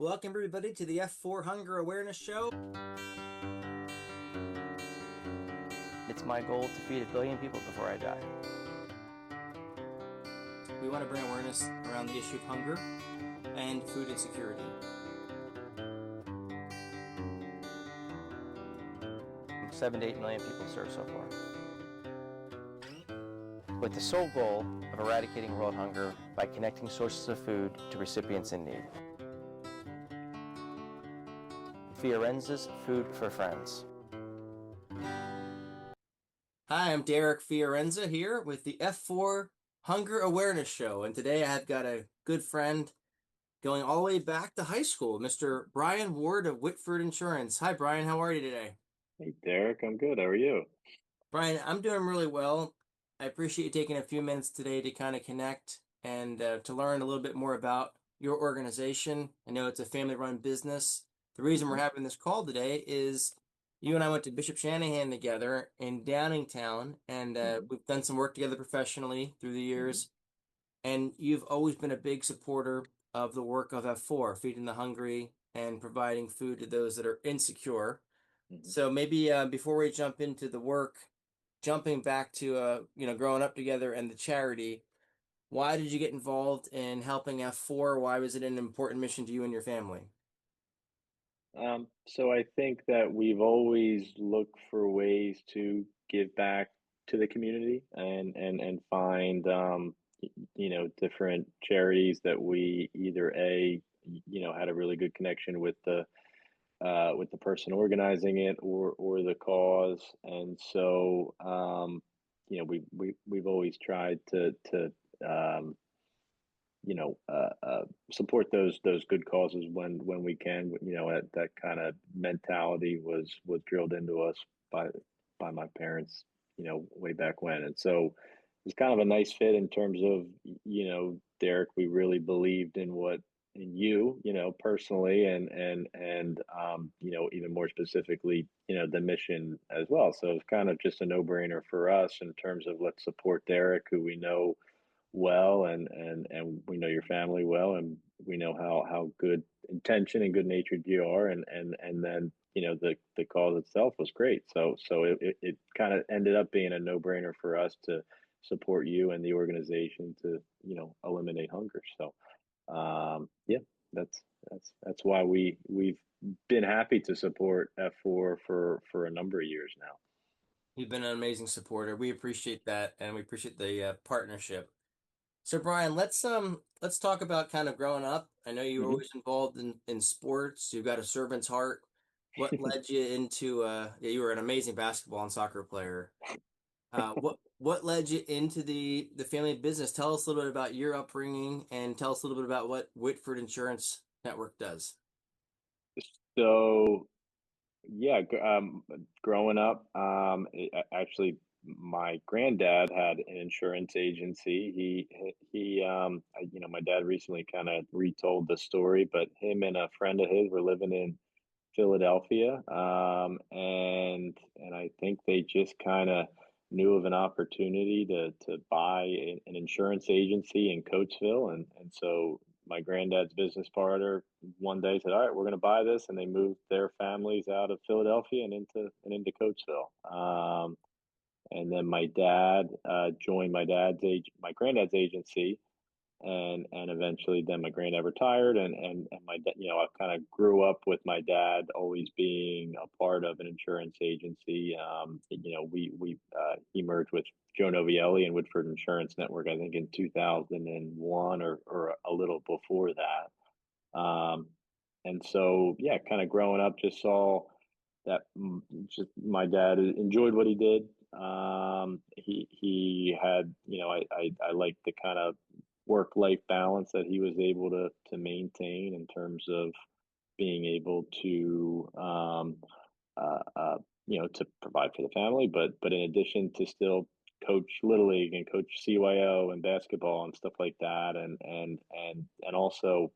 Welcome, everybody, to the F4 Hunger Awareness Show. It's my goal to feed 1 billion people before I die. We want to bring awareness around the issue of hunger and food insecurity. 7 to 8 million people served so far. With the sole goal of eradicating world hunger by connecting sources of food to recipients in need. Fiorenza's Food for Friends. Hi, I'm Derek Fiorenza here with the F4 Hunger Awareness Show. And today I've got a good friend going all the way back to high school, Mr. Brian Ward of Whitford Insurance. Hi, Brian. How are you today? Hey Derek, I'm good. How are you? Brian, I'm doing really well. I appreciate you taking a few minutes today to kind of connect and to learn a little bit more about your organization. I know it's a family-run business. The reason we're Mhm. having this call today is you and I went to Bishop Shanahan together in Downingtown, and Mhm. we've done some work together professionally through the Mhm. years. And you've always been a big supporter of the work of F4, feeding the hungry and providing food to those that are insecure. Mhm. So maybe before we jump into the work, jumping back to growing up together and the charity, why did you get involved in helping F4? Why was it an important mission to you and your family? So I think that we've always looked for ways to give back to the community and find different charities that we either had a really good connection with the person organizing it or the cause, and so we've always tried to um, support those good causes when we can. That kind of mentality was drilled into us by by my parents, way back when. And so it's kind of a nice fit in terms of, Derek, we really believed in what in you, personally, and even more specifically, the mission as well. So it's kind of just a no-brainer for us in terms of let's support Derek, who we know well, and we know your family well, and we know how good intention and good natured you are, and then the cause itself was great. So it kind of ended up being a no brainer for us to support you and the organization to eliminate hunger. So yeah, that's why we've been happy to support F4 for a number of years now. You've been an amazing supporter. We appreciate that, and we appreciate the partnership. So Brian, let's talk about kind of growing up. I know you were Hmm. always involved in sports. You've got a servant's heart. What led you into yeah, you were an amazing basketball and soccer player. What led you into the family business? Tell us a little bit about your upbringing and tell us a little bit about what Whitford Insurance Network does. So yeah, growing up, actually, my granddad had an insurance agency. My dad recently kind of retold the story, but him and a friend of his were living in Philadelphia, and I think they just kind of knew of an opportunity to buy an insurance agency in Coatesville, and so my granddad's business partner one day said, "All right, we're going to buy this," and they moved their families out of Philadelphia and into Coatesville. And then my dad joined my granddad's agency, and eventually then my granddad retired, and my dad, I kind of grew up with my dad always being a part of an insurance agency. We he merged with Joe Novielli and Whitford Insurance Network, I think in 2001 or a little before that. And so yeah, kind of growing up, just saw that just my dad enjoyed what he did. He had, I like the kind of work life balance that he was able to maintain in terms of being able to to provide for the family, but in addition to still coach little league and coach CYO and basketball and stuff like that, and also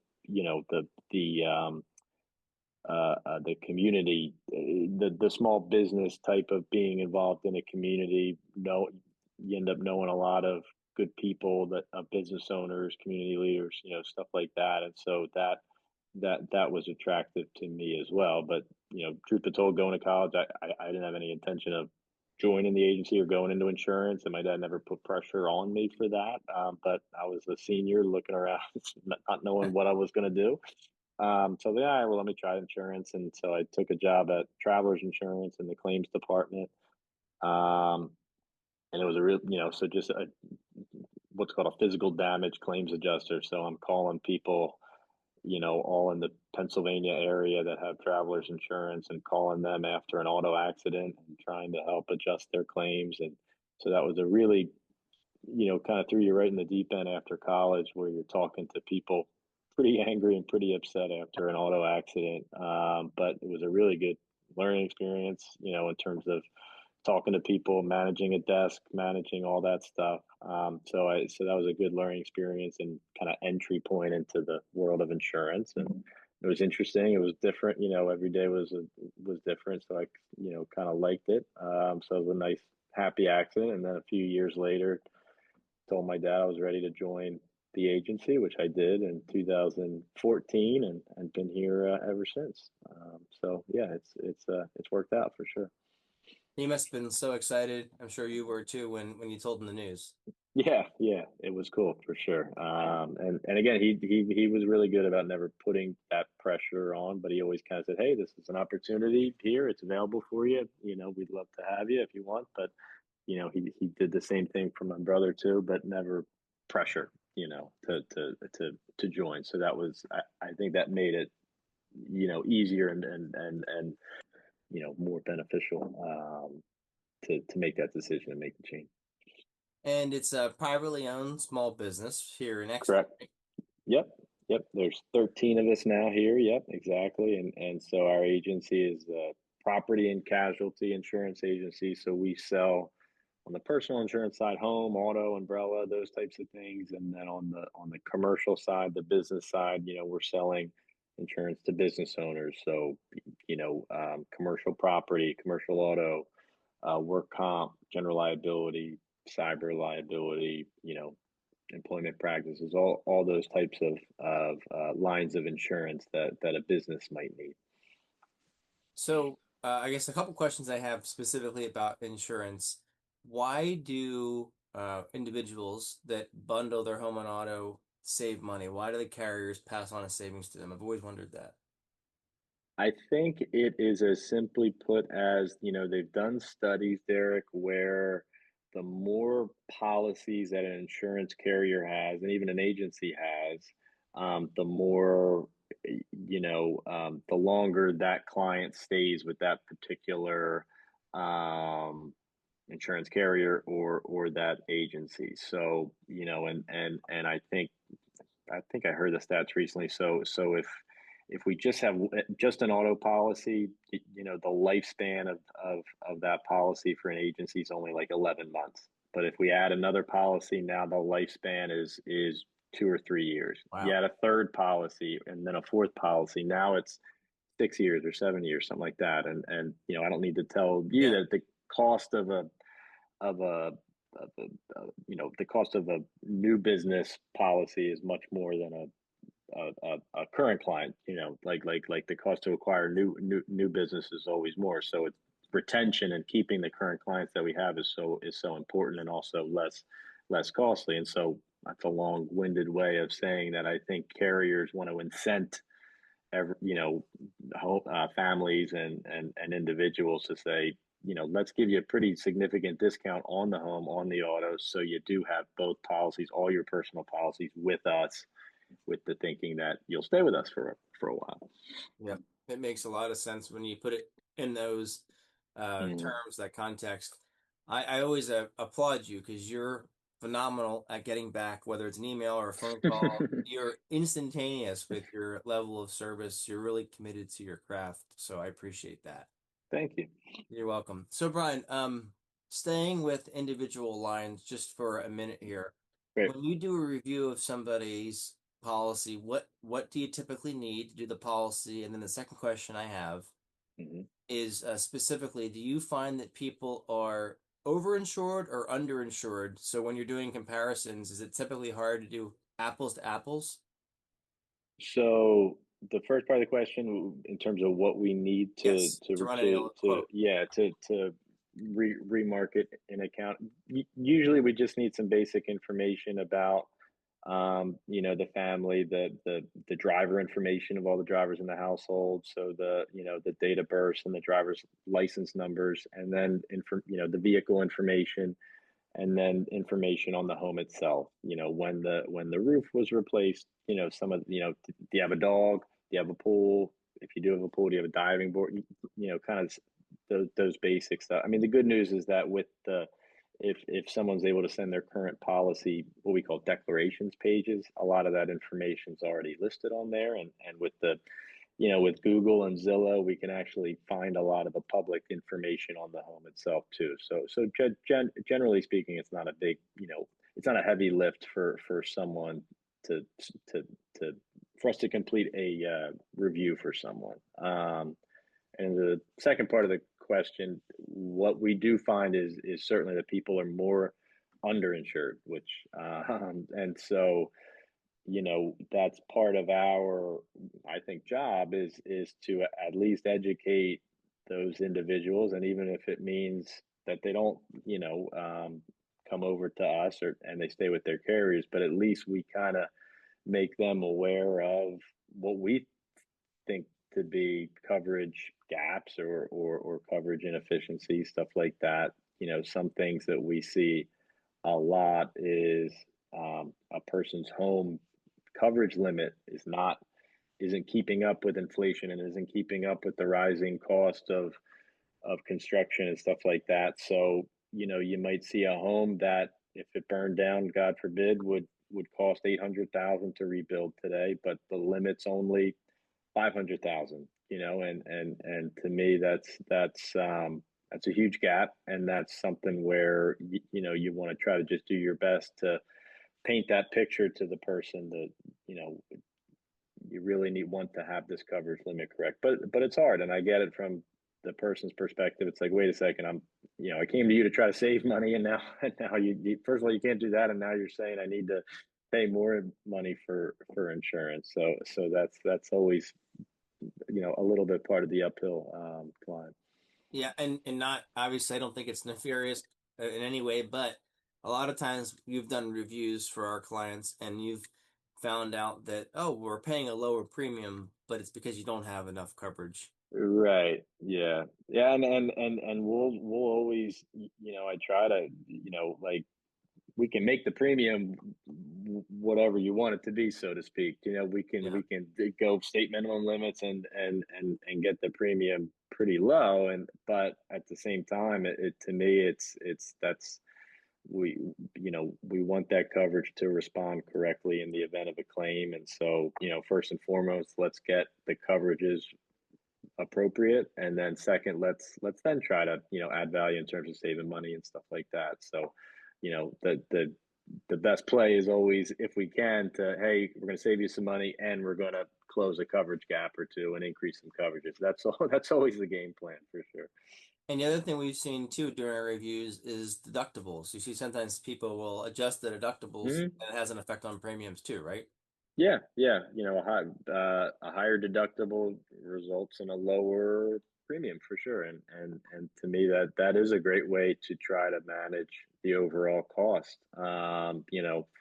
the community, the small business type of being involved in a community. You end up knowing a lot of good people, that business owners, community leaders, stuff like that, and so that was attractive to me as well. But truth be told, going to college, I didn't have any intention of joining the agency or going into insurance, and my dad never put pressure on me for that. But I was a senior looking around, not knowing what I was going to do. So yeah, well, let me try insurance, and so I took a job at Travelers Insurance in the claims department. Um, and it was a real, so just what's called a physical damage claims adjuster. So I'm calling people all in the Pennsylvania area that have travelers insurance and calling them after an auto accident and trying to help adjust their claims. And so that was a really, kind of threw you right in the deep end after college where you're talking to people pretty angry and pretty upset after an auto accident. But it was a really good learning experience, in terms of talking to people, managing a desk, managing all that stuff. So that was a good learning experience and kind of entry point into the world of insurance. And it was interesting. It was different. Every day was different. So I, kind of liked it. So it was a nice, happy accident. And then a few years later, told my dad I was ready to join the agency, which I did in 2014, and been here ever since. So yeah, it's worked out for sure. He must have been so excited. I'm sure you were too when you told him the news. Yeah, it was cool for sure. And again, he was really good about never putting that pressure on, but he always kind of said, "Hey, this is an opportunity here. It's available for you. We'd love to have you if you want." But he did the same thing for my brother too, but never pressure, to join. So that was, I think that made it, easier and more beneficial, to make that decision and make the change. And it's a privately owned small business here in Exeter. Correct. Yep. Yep. There's 13 of us now here. Yep, exactly. And so our agency is a property and casualty insurance agency. So we sell on the personal insurance side, home, auto, umbrella, those types of things. And then on the commercial side, the business side, we're selling insurance to business owners. So, commercial property, commercial auto, work comp, general liability, cyber liability, employment practices, all those types of lines of insurance that a business might need. So, I guess a couple questions I have specifically about insurance. Why do individuals that bundle their home and auto save money? Why do the carriers pass on a savings to them? I've always wondered that. I think it is as simply put as, they've done studies, Derek, where the more policies that an insurance carrier has, and even an agency has, the more, the longer that client stays with that particular um, insurance carrier or that agency. So, and I think I heard the stats recently. So if we just have just an auto policy, the lifespan of that policy for an agency is only like 11 months. But if we add another policy, now the lifespan is 2 or 3 years. You Wow. add a third policy and then a fourth policy. Now it's 6 years or 7 years, something like that. And I don't need to tell you Yeah. that the cost of a the cost of a new business policy is much more than a current client. Like the cost to acquire new business is always more. So it's retention and keeping the current clients that we have is so important and also less costly. And so that's a long-winded way of saying that I think carriers want to incent families and individuals to say, let's give you a pretty significant discount on the home, on the auto, so you do have both policies, all your personal policies with us, with the thinking that you'll stay with us for a while. Yep. It makes a lot of sense when you put it in those Mm. terms, that context. I always applaud you because you're phenomenal at getting back, whether it's an email or a phone call. You're instantaneous with your level of service. You're really committed to your craft. So I appreciate that. Thank you. You're welcome. So Brian, staying with individual lines just for a minute here. Great. When you do a review of somebody's policy, what do you typically need to do the policy? And then the second question I have Hmm. is specifically, do you find that people are overinsured or underinsured? So when you're doing comparisons, is it typically hard to do apples to apples? So the first part of the question in terms of what we need Yes, to run a quote. remarket an account. Usually we just need some basic information about the family, the driver information of all the drivers in the household, so the date of birth and the driver's license numbers, and then the vehicle information, and then information on the home itself. When the roof was replaced. Some of do you have a dog? Do you have a pool? If you do have a pool, do you have a diving board? Kind of those basic stuff. I mean, the good news is that with the if someone's able to send their current policy, what we call declarations pages, a lot of that information is already listed on there, and with Google and Zillow, we can actually find a lot of the public information on the home itself too. So generally speaking, it's not a big, it's not a heavy lift for someone to to to for us to complete a review for someone. And the second part of the question, what we do find is certainly that people are more underinsured, which and so that's part of our, I think, job is to at least educate those individuals, and even if it means that they don't come over to us and they stay with their carriers, but at least we kind of make them aware of what we think to be coverage gaps or coverage inefficiencies, stuff like that. Some things that we see a lot is a person's home coverage limit isn't keeping up with inflation and isn't keeping up with the rising cost of construction and stuff like that. So, you might see a home that if it burned down, God forbid, would cost 800,000 to rebuild today, but the limit's only 500,000, and to me that's a huge gap, and that's something where you want to try to just do your best to paint that picture to the person that you know you really want to have this coverage limit correct. But it's hard, and I get it from the person's perspective. It's like, wait a second, I came to you to try to save money, and now you first of all, you can't do that, and now you're saying I need to pay more money for insurance. So that's always a little bit part of the uphill climb. Yeah, and not obviously, I don't think it's nefarious in any way, but a lot of times you've done reviews for our clients and you've found out that, oh, we're paying a lower premium, but it's because you don't have enough coverage. Right. Yeah. Yeah. And we'll always, I try to, like we can make the premium whatever you want it to be, so to speak. We can Yeah. we can go state minimum limits and get the premium pretty low, but at the same time, it to me it's that's we we want that coverage to respond correctly in the event of a claim, and so first and foremost, let's get the coverages appropriate, and then second, let's then try to add value in terms of saving money and stuff like that. So the best play is always, if we can, to, hey, we're going to save you some money and we're going to close a coverage gap or two and increase some coverages. That's always the game plan for sure. And the other thing we've seen too during our reviews is deductibles. You see sometimes people will adjust the deductibles Mhm. and it has an effect on premiums too, right? Yeah, yeah. A higher deductible results in a lower premium for sure, and to me that is a great way to try to manage the overall cost.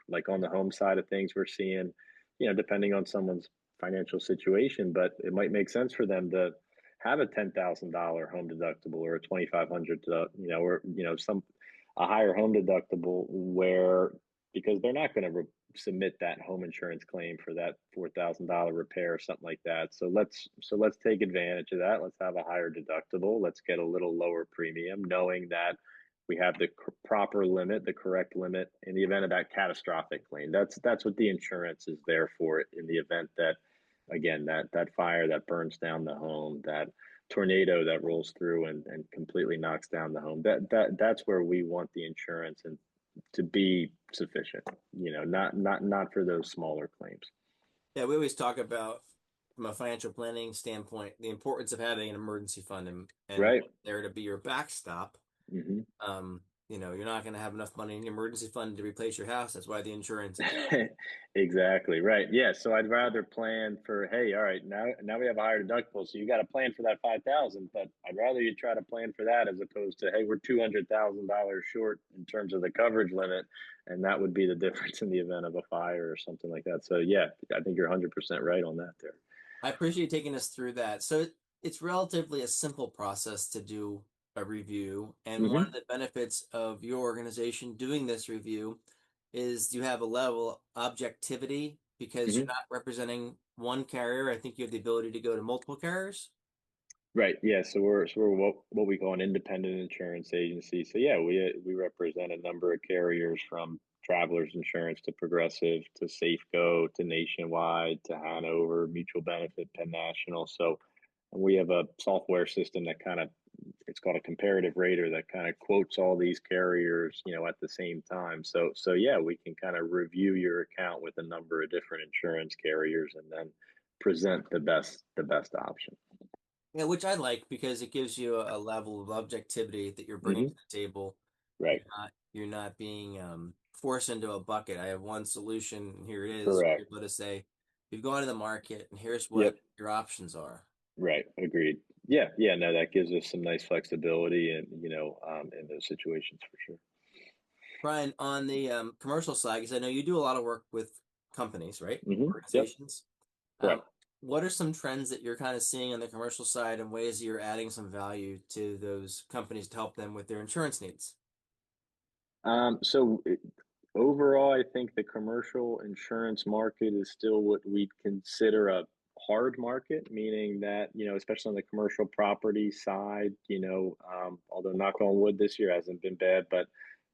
Like on the home side of things, we're seeing, depending on someone's financial situation, but it might make sense for them to have a $10,000 home deductible or a 2,500, or some a higher home deductible where because they're not going to submit that home insurance claim for that $4,000 repair or something like that. So let's take advantage of that. Let's have a higher deductible. Let's get a little lower premium, knowing that we have the proper limit, the correct limit in the event of that catastrophic claim. That's what the insurance is there for. In the event that, again, that fire that burns down the home, that tornado that rolls through and completely knocks down the home. That's where we want the insurance and to be sufficient, not for those smaller claims. Yeah, we always talk about from a financial planning standpoint the importance of having an emergency fund and Right. there to be your backstop. Hmm. you're not going to have enough money in the emergency fund to replace your house. That's why the insurance is there. Exactly right. Yeah. So I'd rather plan for, hey, all right, now we have a higher deductible, so you got to plan for that 5,000. But I'd rather you try to plan for that as opposed to, hey, we're $200,000 short in terms of the coverage limit, and that would be the difference in the event of a fire or something like that. So yeah, I think you're 100% right on that there. I appreciate you taking us through that. So it's relatively a simple process to do a review. And one of Hmm. the benefits of your organization doing this review is you have a level of objectivity because you're Hmm. not representing one carrier. I think you have the ability to go to multiple carriers. Right. Yeah. So we're what we call an independent insurance agency. So yeah, we represent a number of carriers from Travelers Insurance to Progressive to Safeco to Nationwide to Hanover, Mutual Benefit, Penn National. So we have a software system that kind of it's called a comparative rater that kind of quotes all these carriers, at the same time. So yeah, we can kind of review your account with a number of different insurance carriers and then present the best option. Yeah, which I like because it gives you a level of objectivity that you're bringing to Hmm. the table. Right. You're not being forced into a bucket. I have one solution, and here it is. You're Correct. able to say, you've gone to the market, and here's what Yep. your options are. Right. Agreed. Yeah. Yeah. No, that gives us some nice flexibility and, in those situations for sure. Brian, on the commercial side, because I know you do a lot of work with companies, right? Yep. Organizations. Um, Correct. what are some trends that you're kind of seeing on the commercial side and ways that you're adding some value to those companies to help them with their insurance needs? So overall, I think the commercial insurance market is still what we'd consider a hard market, meaning that, especially on the commercial property side, although knock on wood this year hasn't been bad, but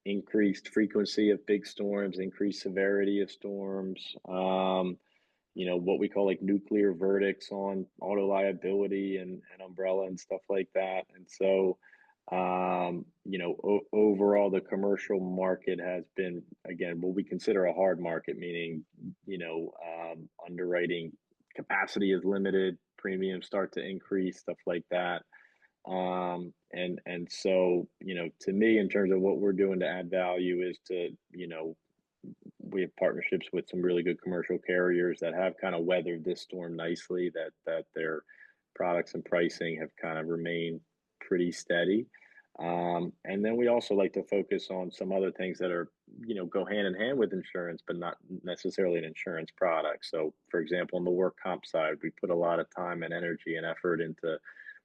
increased frequency of big storms, increased severity of storms, what we call like nuclear verdicts on auto liability and umbrella and stuff like that. And so, overall, the commercial market has been, again, what we consider a hard market, meaning, underwriting capacity is limited, premiums start to increase, stuff like that. And so, to me, in terms of what we're doing to add value is to, we have partnerships with some really good commercial carriers that have kind of weathered this storm nicely, that their products and pricing have kind of remained pretty steady. And then we also like to focus on some other things that are, go hand in hand with insurance, but not necessarily an insurance product. So, for example, on the work comp side, we put a lot of time and energy and effort into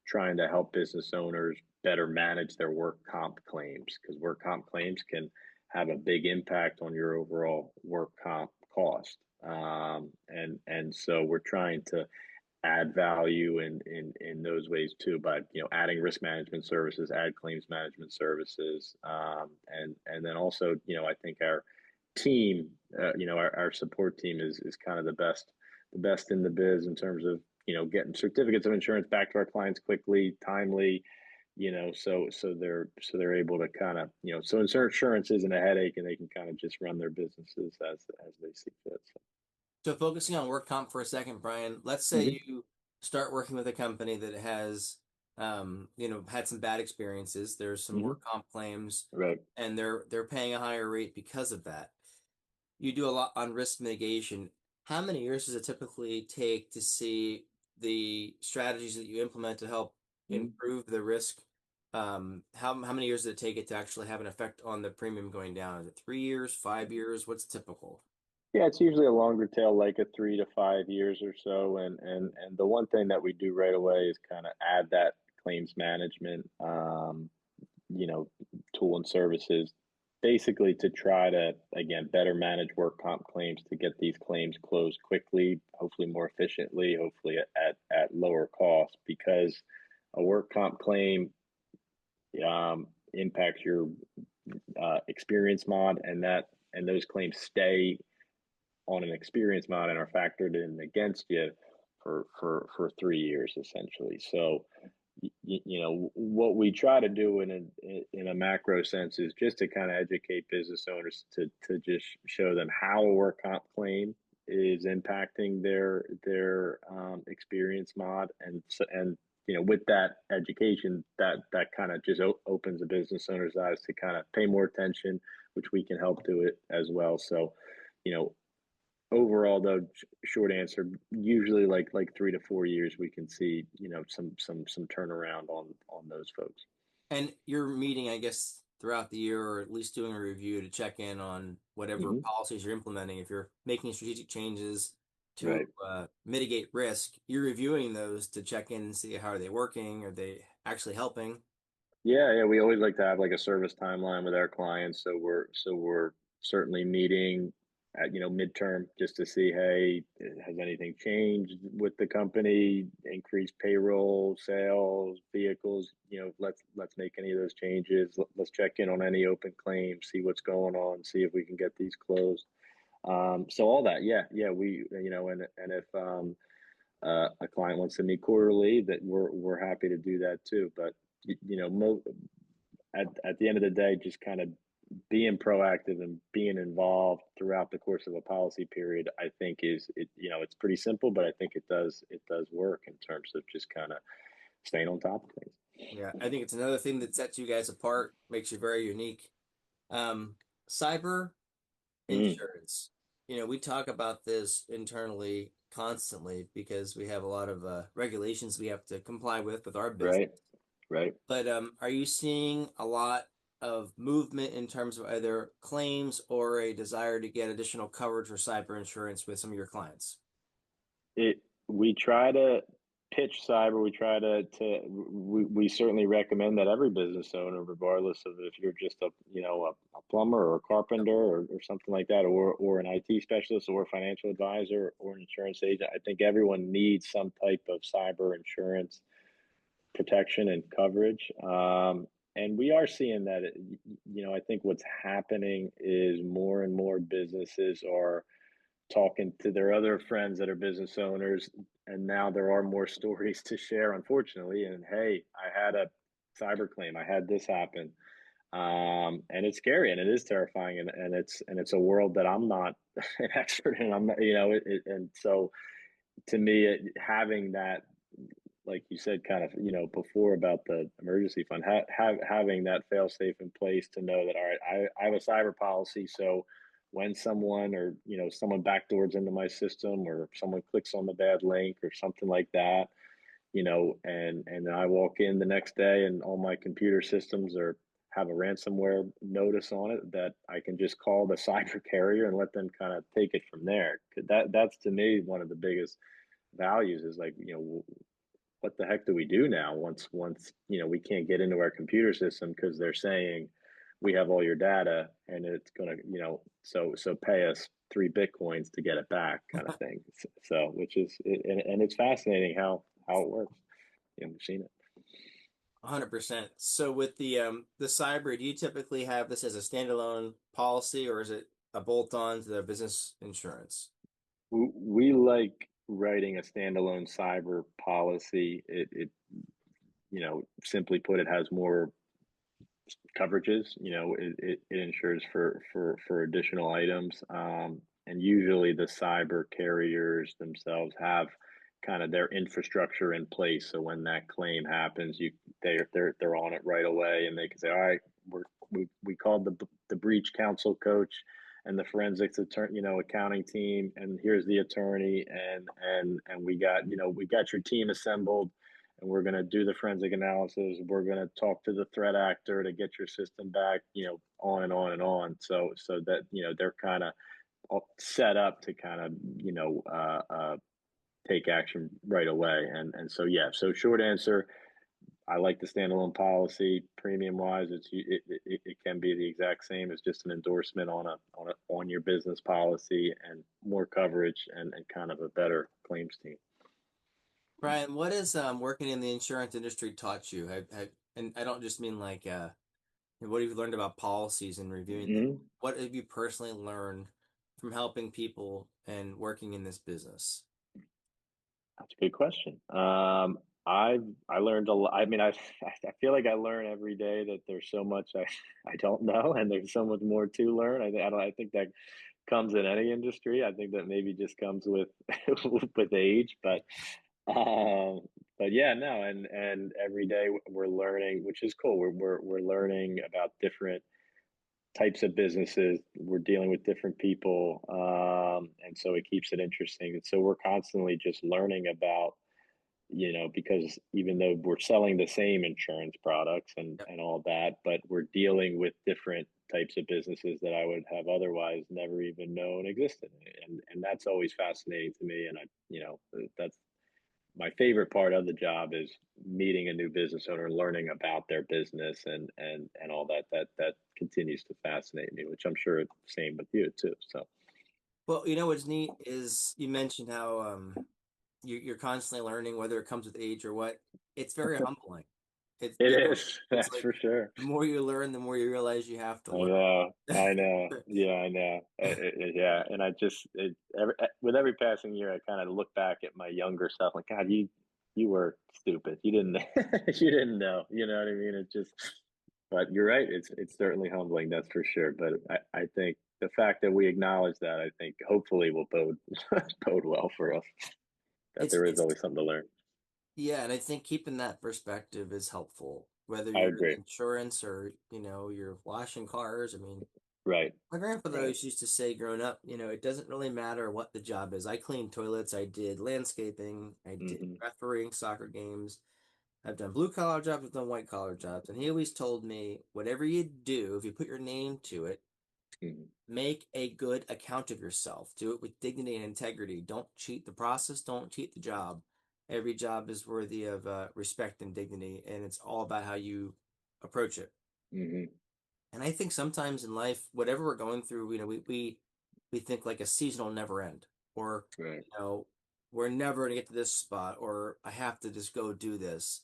trying to help business owners better manage their work comp claims because work comp claims can have a big impact on your overall work comp cost. And so we're trying to add value in those ways too by adding risk management services, add claims management services, and then also I think our team, our support team is kind of the best in the biz in terms of getting certificates of insurance back to our clients quickly, timely, so they're able to kind of so insurance isn't a headache and they can kind of just run their businesses as they see fit. So. So focusing on work comp for a second, Brian, let's say Hmm. you start working with a company that has, had some bad experiences. There's some Hmm. work comp claims, Right. and they're paying a higher rate because of that. You do a lot on risk mitigation. How many years does it typically take to see the strategies that you implement to help Mhm. improve the risk? How many years does it take it to actually have an effect on the premium going down? Is it 3 years, 5 years? What's typical? Yeah, it's usually a longer tail, like a 3 to 5 years or so. And the one thing that we do right away is kind of add that claims management, you know, tool and services, basically to try to again better manage work comp claims to get these claims closed quickly, hopefully more efficiently, hopefully at lower cost, because a work comp claim impacts your experience mod, and those claims stay on an experience mod and are factored in against you for 3 years essentially. So what we try to do in a macro sense is just to kind of educate business owners to just show them how a work comp claim is impacting their experience mod, and with that education, that kind of just opens a business owner's eyes to kind of pay more attention, which we can help do it as well. So, you know, overall though, short answer, usually like 3 to 4 years, we can see, some turnaround on those folks. And you're meeting, I guess, throughout the year, or at least doing a review to check in on whatever Hmm. policies you're implementing. If you're making strategic changes to Right. mitigate risk, you're reviewing those to check in and see how are they working, are they actually helping? Yeah, yeah, we always like to have like a service timeline with our clients, so we're certainly meeting at midterm just to see, hey, has anything changed with the company, increased payroll, sales, vehicles, let's make any of those changes. Let's check in on any open claims, see what's going on, see if we can get these closed. So all that, yeah, yeah, and if a client wants to meet quarterly, that we're happy to do that too. But at the end of the day, just kind of being proactive and being involved throughout the course of a policy period, I think it's pretty simple, but I think it does work in terms of just kind of staying on top of things. Yeah, I think it's another thing that sets you guys apart, makes you very unique. Um, Cyber Mm, insurance. We talk about this internally constantly because we have a lot of regulations we have to comply with our business. right, right. But are you seeing a lot of movement in terms of either claims or a desire to get additional coverage for cyber insurance with some of your clients? We try to pitch cyber. We try we certainly recommend that every business owner, regardless of if you're just a plumber or a carpenter or something like that, or an IT specialist or a financial advisor or an insurance agent, I think everyone needs some type of cyber insurance protection and coverage. And we are seeing that, I think what's happening is more and more businesses are talking to their other friends that are business owners, and now there are more stories to share, unfortunately. And hey, I had a cyber claim, I had this happen. And it's scary and it is terrifying, and it's a world that I'm not an expert in. I'm not, and so to me, having that, like you said, kind of, before about the emergency fund, having that fail safe in place to know that, all right, I have a cyber policy. So when someone, or, someone backdoors into my system, or someone clicks on the bad link or something like that, and I walk in the next day and all my computer systems are have a ransomware notice on it, that I can just call the cyber carrier and let them kind of take it from there. That's to me one of the biggest values, is like, what the heck do we do now once we can't get into our computer system because they're saying we have all your data, and it's gonna, so pay us 3 bitcoins to get it back, kind of thing. So which is, and it's fascinating how it works. We've seen it. 100%. So with the cyber, do you typically have this as a standalone policy, or is it a bolt-on to the business insurance? We like writing a standalone cyber policy. It simply put, it has more coverages. It insures for additional items, and usually the cyber carriers themselves have kind of their infrastructure in place. So when that claim happens, they're on it right away, and they can say, all right, we called the breach counsel coach and the forensics attorney, accounting team, and here's the attorney, and we got your team assembled, and we're going to do the forensic analysis. We're going to talk to the threat actor to get your system back, on and on and on. So that, they're kind of set up to kind of, take action right away. And so, yeah, so short answer, I like the standalone policy. Premium wise, it can be the exact same as just an endorsement on your business policy, and more coverage, and kind of a better claims team. Brian, what has working in the insurance industry taught you? And I don't just mean like what have you learned about policies and reviewing them? Mhm. What have you personally learned from helping people and working in this business? That's a good question. I learned a lot. I mean, I feel like I learn every day that there's so much I don't know, and there's so much more to learn. I think that comes in any industry. I think that maybe just comes with with age, but Yeah, no, and every day we're learning, which is cool. We're learning about different types of businesses. We're dealing with different people, and so it keeps it interesting. And so we're constantly just learning about, because even though we're selling the same insurance products Yep. and all that, but we're dealing with different types of businesses that I would have otherwise never even known existed. And that's always fascinating to me. And that's my favorite part of the job is meeting a new business owner, learning about their business and all that. That continues to fascinate me, which I'm sure it's the same with you too. So Well, what's neat is you mentioned how you're constantly learning, whether it comes with age or what. It's very humbling. It's it you know, is, it's that's like for sure. the more you learn, the more you realize you have to I learn. know, I know. Yeah, I know. Yeah, and with every passing year, I kind of look back at my younger self, like, God, you were stupid. You didn't you didn't know. You know what I mean? It just, but you're right. It's certainly humbling, that's for sure. But I think the fact that we acknowledge that, I think hopefully will bode bode well for us. That It's there is it's always something to learn. Yeah, and I think keeping that perspective is helpful, whether I you're in agree. insurance or, you're washing cars. I mean, Right. my grandfather Right. always used to say growing up, it doesn't really matter what the job is. I cleaned toilets, I did landscaping, I did Hmm. refereeing soccer games. I've done blue collar jobs, I've done white collar jobs. And he always told me, whatever you do, if you put your name to it, Hmm. make a good account of yourself. Do it with dignity and integrity. Don't cheat the process. Don't cheat the job. Every job is worthy of respect and dignity, and it's all about how you approach it. Hmm. And I think sometimes in life, whatever we're going through, we think like a season will never end, or Right. we're never gonna get to this spot, or I have to just go do this.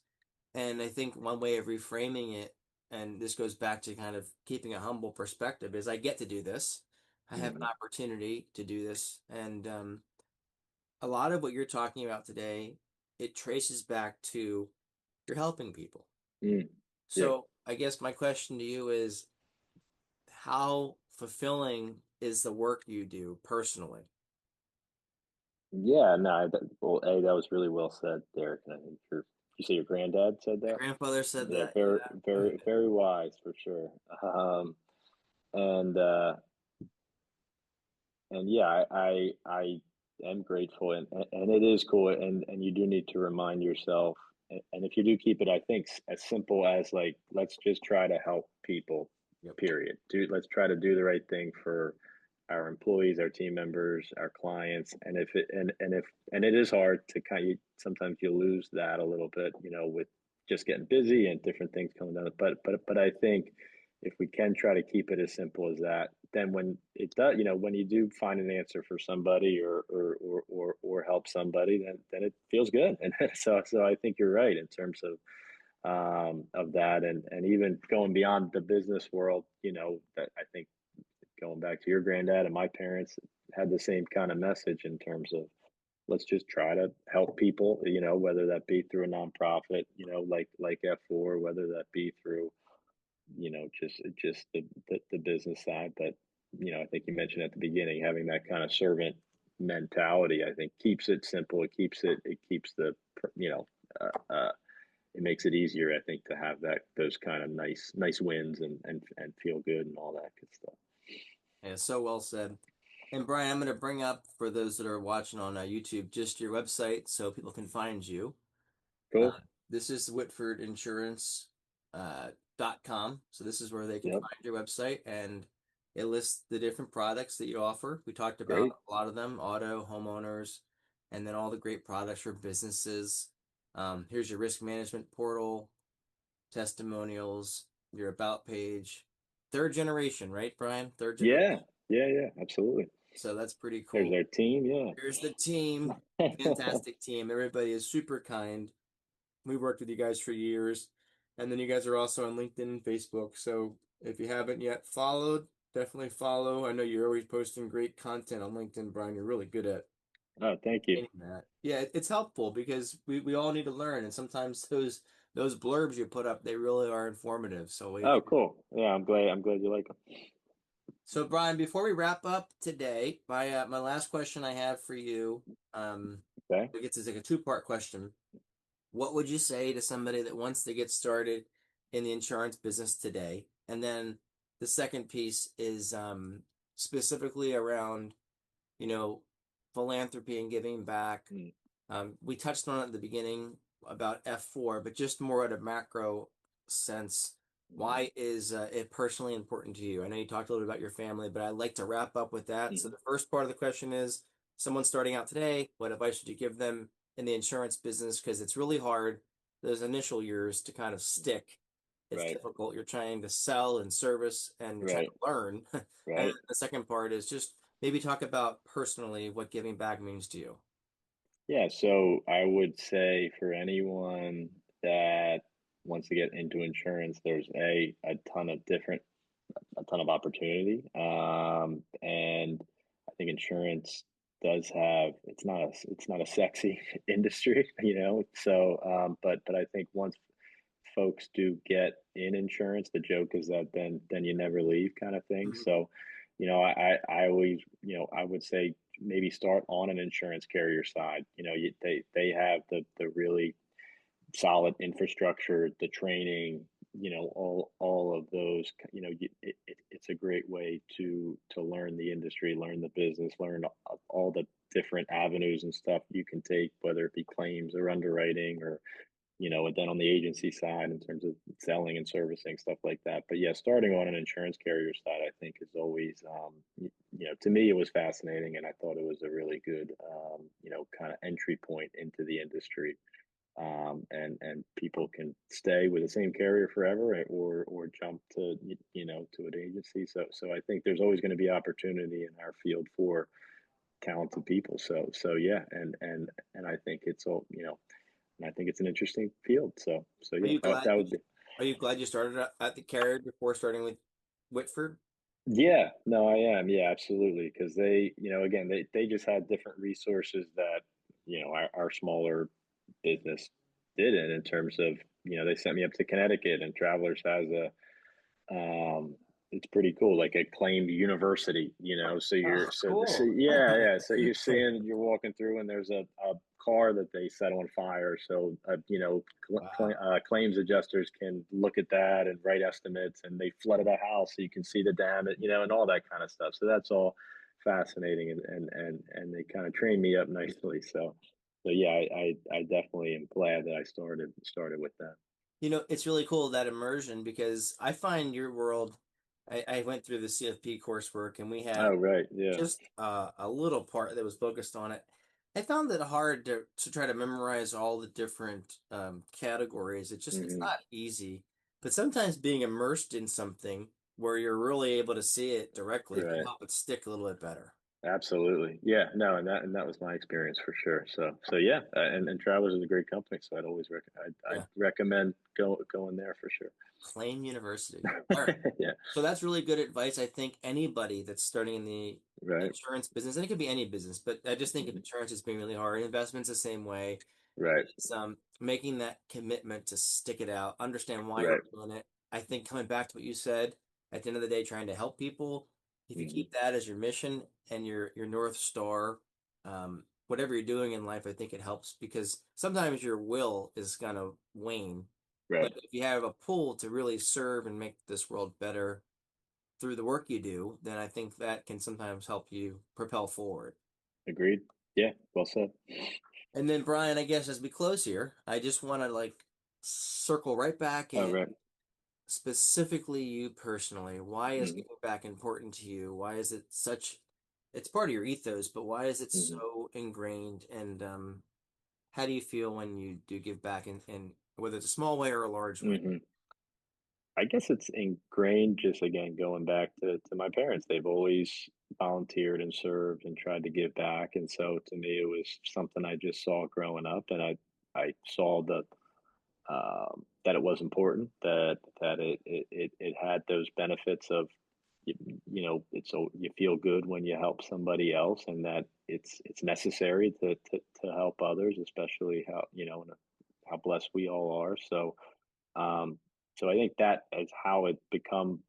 And I think one way of reframing it, and this goes back to kind of keeping a humble perspective, is I get to do this. I have an Hmm. opportunity to do this. And a lot of what you're talking about today, it traces back to you're helping people. Mm. Yeah. So I guess my question to you is how fulfilling is the work you do personally? Yeah, no, well, A, that was really well said, Derek. And I think you say your granddad said My that? grandfather said Yeah, that, very, yeah. very, very wise for sure. And and yeah, I am grateful, and it is cool, and you do need to remind yourself, and if you do keep it, I think as simple as like, let's just try to help people, Yep. period. Let's try to do the right thing for our employees, our team members, our clients, and if it and if and it is hard to sometimes you lose that a little bit, with just getting busy and different things coming down. But I think if we can try to keep it as simple as that, then when it does, when you do find an answer for somebody or help somebody, then it feels good. And so I think you're right in terms of that, and even going beyond the business world, that I think going back to your granddad and my parents had the same kind of message in terms of let's just try to help people, whether that be through a nonprofit, like F4, whether that be through, just the business side. But, I think you mentioned at the beginning, having that kind of servant mentality, I think keeps it simple. It keeps you know, it makes it easier, I think, to have those kind of nice wins and feel good and all that good stuff. Yeah, so well said. And Brian, I'm going to bring up for those that are watching on YouTube just your website so people can find you. Uh, Cool. this is Whitford Insurance .com. So this is where they can Yep. find your website, and it lists the different products that you offer. We talked about Great. a lot of them, auto, homeowners, and then all the great products for businesses. Here's your risk management portal, testimonials, your about page. Third generation, right, Brian? Third generation. Yeah. Yeah. Yeah. Absolutely. So that's pretty There's cool. our team. Yeah. Here's the team. Fantastic team. Everybody is super kind. We worked with you guys for years. And then you guys are also on LinkedIn and Facebook. So if you haven't yet followed, definitely follow. I know you're always posting great content on LinkedIn, Brian. You're really good at Oh, thank you. that. Yeah, it's helpful because we all need to learn. And sometimes those blurbs you put up, they really are informative. So we Oh, appreciate. cool. Yeah, I'm glad you like them. So Brian, before we wrap up today, my last question I have for you, Okay. I guess it's like a two-part question. what would you say to somebody that wants to get started in the insurance business today? And then the second piece is specifically around, you know, philanthropy and giving back. Mm, We touched on it at the beginning about F4, but just more at a macro sense. mhm, Why is it personally important to you? I know you talked a little bit about your family, but I'd like to wrap up with that. So mhm. the first part of the question is, someone starting out today, what advice would you give them in the insurance business? Because it's really hard those initial years to kind of stick. It's Right, difficult. You're trying to sell and service and you're trying right, to learn. And right. the second part is just maybe talk about personally what giving back means to you. Yeah, so I would say for anyone that wants to get into insurance, there's a ton of different a ton of opportunity. And I think insurance does have it's not a sexy industry, you know. So but I think once folks do get in insurance, the joke is that then you never leave kind of thing. Mhm. So, I always, I would say maybe start on an insurance carrier side. They have the really solid infrastructure, the training, all of those. It's a great way to learn the industry, learn the business, learn all the different avenues and stuff you can take, whether it be claims or underwriting or and then on the agency side in terms of selling and servicing stuff like that. But yeah, starting on an insurance carrier side, I think is always, to me, it was fascinating, and I thought it was a really good, kind of entry point into the industry. And people can stay with the same carrier forever, or jump to to an agency. So I think there's always going to be opportunity in our field for talented people. So yeah, and I think it's all and I think it's an interesting field. So Are yeah, you that glad would be. are you glad you started at the carrier before starting with Whitford? Yeah, no, I am. Yeah, absolutely. Because they, again, they just had different resources that, our smaller business didn't in terms of, they sent me up to Connecticut, and Travelers has it's pretty cool, like a claimed university, so Oh, so cool. yeah, so you're walking through, and there's a car that they set on fire. So Wow. claims adjusters can look at that and write estimates, and they flooded a house so you can see the damage, and all that kind of stuff. So that's all fascinating, and they kind of trained me up nicely. So yeah, I definitely am glad that I started with that. It's really cool that immersion because I find your world. I went through the CFP coursework and we Oh had right, yeah. just a little part that was focused on it. I found it hard to try to memorize all the different categories. It's Hmm. not easy, but sometimes being immersed in something where you're really able to see it directly can Right. help it stick a little bit better. Absolutely. Yeah, no, and that was my experience for sure. So yeah, and Travelers is a great company, so I'd Yeah, recommend going there for sure. Claim University. All right. Yeah, So that's really good advice. I think anybody that's starting in the right. insurance business, and it could be any business, but I just think of Mhm. insurance as being really hard. Investments the same way. Right, It's making that commitment to stick it out, understand why you're right. doing it. I think coming back to what you said, at the end of the day, trying to help people. If you Hmm. keep that as your mission and your North Star, whatever you're doing in life, I think it helps because sometimes your will is gonna wane. Right. But if you have a pull to really serve and make this world better through the work you do, then I think that can sometimes help you propel forward. Agreed. Yeah, well said. And then Brian, I guess as we close here, I just want to like circle right back All in right. specifically you personally. Why is Mm-hmm. giving back important to you? Why is it such it's part of your ethos, but why is it Mm-hmm. so ingrained? And how do you feel when you do give back in whether it's a small way or a large way? Mm-hmm. I guess it's ingrained, just again going back to my parents. They've always volunteered and served and tried to give back, and so to me, it was something I just saw growing up, and I saw that it was important, that it had those benefits of you, it's so you feel good when you help somebody else, and that it's necessary to help others, especially how blessed we all are. Um, so I think that is how it become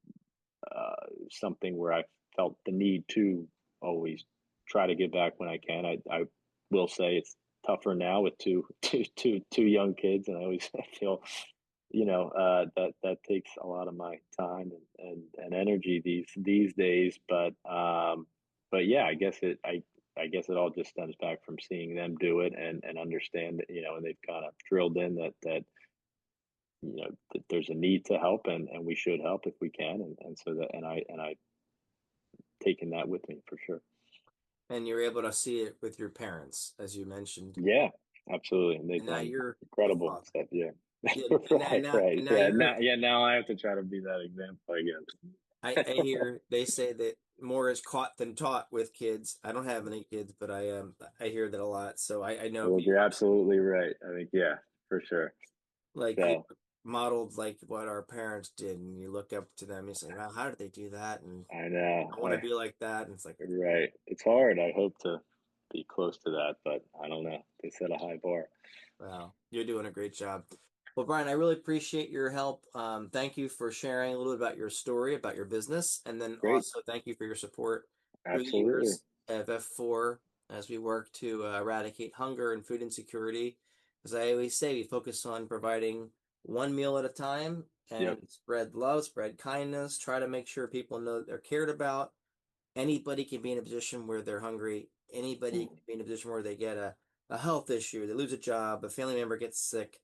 something where I felt the need to always try to give back when I can. I will say tougher now with two young kids, and I always feel, that that takes a lot of my time and energy these days. But yeah, I guess it all just stems back from seeing them do it and understand that, and they've kind of drilled in that that there's a need to help, and we should help if we can, and so that and I taken that with me for sure. And you're able to see it with your parents, as you mentioned, Yeah, absolutely. And they've and now done you're a incredible father. stuff. Yeah. Yeah, Right, right. and now Yeah. you're a, Now I have to try to be that example, I guess. I hear they say that more is caught than taught with kids. I don't have any kids, but I hear that a lot. So I know Well, you you're absolutely right. I think, yeah, for sure. like you So modeled like what our parents did, and you look up to them. You say, "Wow, how did they do that?" And I know. I want to be like that. And it's like, Right. It's hard. I hope to be close to that, but I don't know. They set a high bar. wow, you're doing a great job. Well, Brian, I really appreciate your help. Thank you for sharing a little bit about your story, about your business, and then Great. also thank you for your support through the Absolutely. years of F4 as we work to eradicate hunger and food insecurity. As I always say, we focus on providing one meal at a time Yep. and spread love, spread kindness, try to make sure people know that they're cared about. Anybody can be in a position where they're hungry. Anybody can Mhm. be in a position where they get a health issue, they lose a job, a family member gets sick,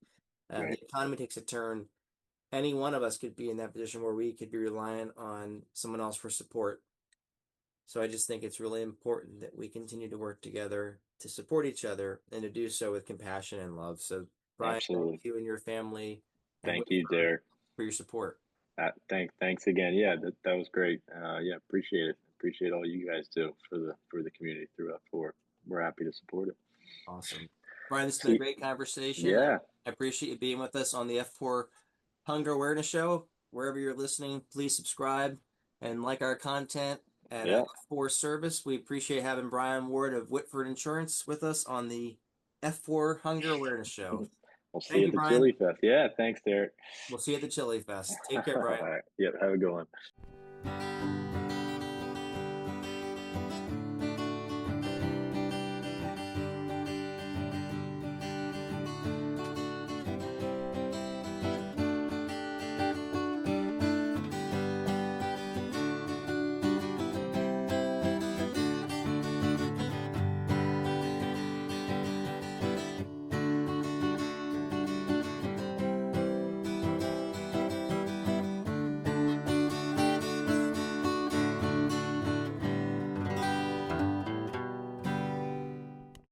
the Right. economy takes a turn. Any one of us could be in that position where we could be reliant on someone else for support. So I just think it's really important that we continue to work together to support each other and to do so with compassion and love. So, Brian, thank Absolutely. you and your family and Thank you, Whitford Derek. for your support. Thanks again. Yeah, that was great. Yeah, appreciate it. Appreciate all you guys do for the community through F4. We're happy to support it. Awesome. Brian, this has been a See, great conversation. yeah, I appreciate you being with us on the F4 Hunger Awareness Show. Wherever you're listening, please subscribe and like our content at yeah. F4 Service. We appreciate having Brian Ward of Whitford Insurance with us on the F4 Hunger Awareness Show. We'll see Thank you you, at the Brian. Chili Fest. Yeah, thanks, Derek. We'll see you at the Chili Fest. Take care, All Brian. right. Yep. Have a good one.